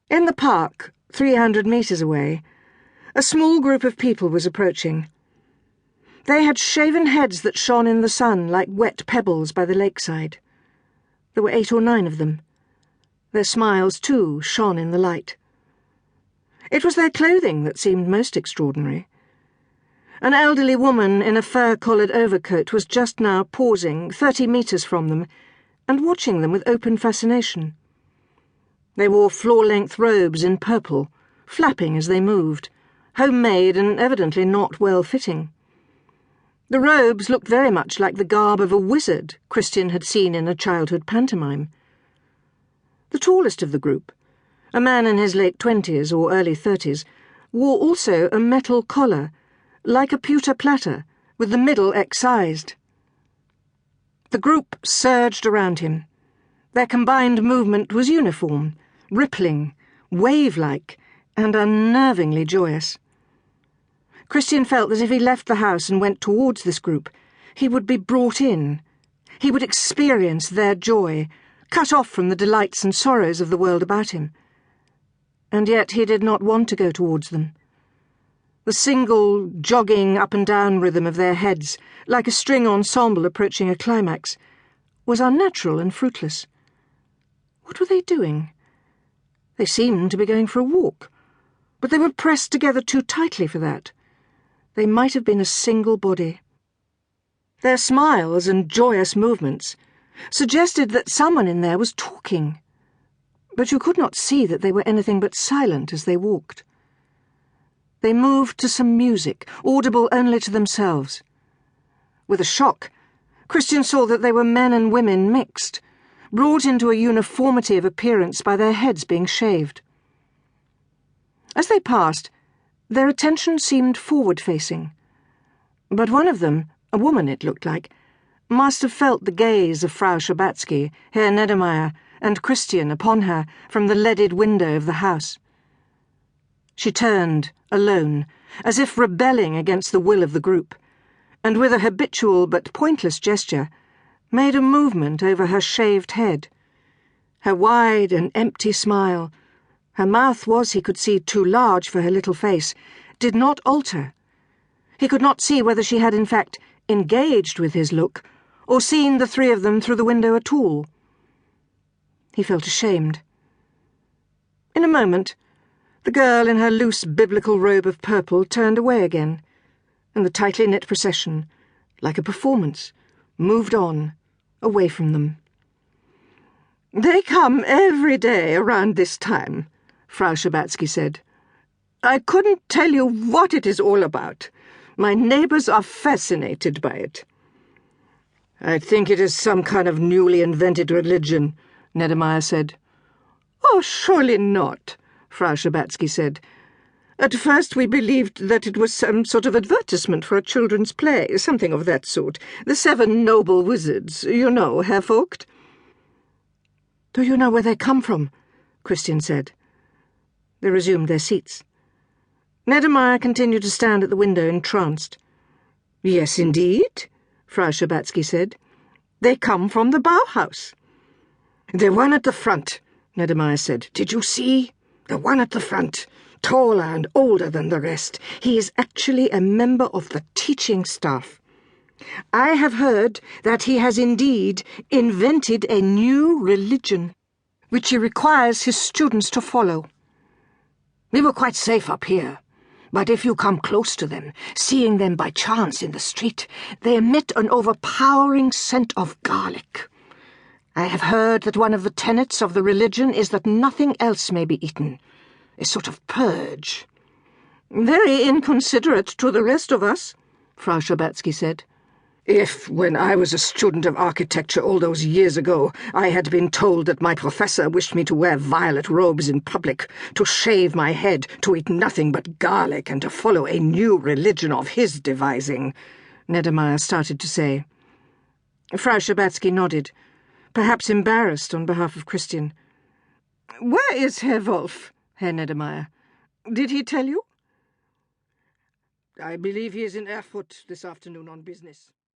In the park, 300 metres away, a small group of people was approaching. They had shaven heads that shone in the sun like wet pebbles by the lakeside. There were 8 or 9 of them. Their smiles, too, shone in the light. It was their clothing that seemed most extraordinary. An elderly woman in a fur-collared overcoat was just now pausing 30 metres from them and watching them with open fascination. They wore floor-length robes in purple, flapping as they moved, homemade and evidently not well-fitting. The robes looked very much like the garb of a wizard Christian had seen in a childhood pantomime. The tallest of the group, a man in his late 20s or early 30s, wore also a metal collar, like a pewter platter, with the middle excised. The group surged around him. Their combined movement was uniform, rippling, wave-like, and unnervingly joyous. Christian felt that if he left the house and went towards this group, he would be brought in. He would experience their joy, cut off from the delights and sorrows of the world about him. And yet he did not want to go towards them. The single, jogging up-and-down rhythm of their heads, like a string ensemble approaching a climax, was unnatural and fruitless. What were they doing? They seemed to be going for a walk, but they were pressed together too tightly for that. They might have been a single body. Their smiles and joyous movements suggested that someone in there was talking, but you could not see that they were anything but silent as they walked. They moved to some music, audible only to themselves. With a shock, Christian saw that they were men and women mixed, brought into a uniformity of appearance by their heads being shaved. As they passed, their attention seemed forward-facing, but one of them, a woman it looked like, must have felt the gaze of Frau Schabatsky, Herr Neddermeyer, and Christian upon her from the leaded window of the house. She turned, alone, as if rebelling against the will of the group, and with a habitual but pointless gesture, made a movement over her shaved head. Her wide and empty smile, her mouth was, he could see, too large for her little face, did not alter. He could not see whether she had in fact engaged with his look, or seen the 3 of them through the window at all. He felt ashamed. In a moment, the girl in her loose biblical robe of purple turned away again, and the tightly knit procession, like a performance, moved on, away from them. "They come every day around this time," Frau Schabatsky said. "I couldn't tell you what it is all about. My neighbours are fascinated by it." "I think it is some kind of newly invented religion," Neddermeyer said. "Oh, surely not," Frau Schabatsky said. "At first we believed that it was some sort of advertisement for a children's play, something of that sort. The 7 Noble Wizards, you know, Herr Vogt." "Do you know where they come from?" Christian said. They resumed their seats. Neddermeyer continued to stand at the window entranced. "Yes, indeed," Frau Schabatsky said. "They come from the Bauhaus." "The one at the front," Neddermeyer said. "Did you see? The one at the front, taller and older than the rest. He is actually a member of the teaching staff. I have heard that he has indeed invented a new religion, which he requires his students to follow. We were quite safe up here, but if you come close to them, seeing them by chance in the street, they emit an overpowering scent of garlic. I have heard that one of the tenets of the religion is that nothing else may be eaten, a sort of purge." "Very inconsiderate to the rest of us," Frau Schabatsky said. "If, when I was a student of architecture all those years ago, I had been told that my professor wished me to wear violet robes in public, to shave my head, to eat nothing but garlic, and to follow a new religion of his devising," Neddermeyer started to say. Frau Schabatsky nodded, perhaps embarrassed on behalf of Christian. "Where is Herr Wolf, Herr Neddermeyer? Did he tell you?" "I believe he is in Erfurt this afternoon on business."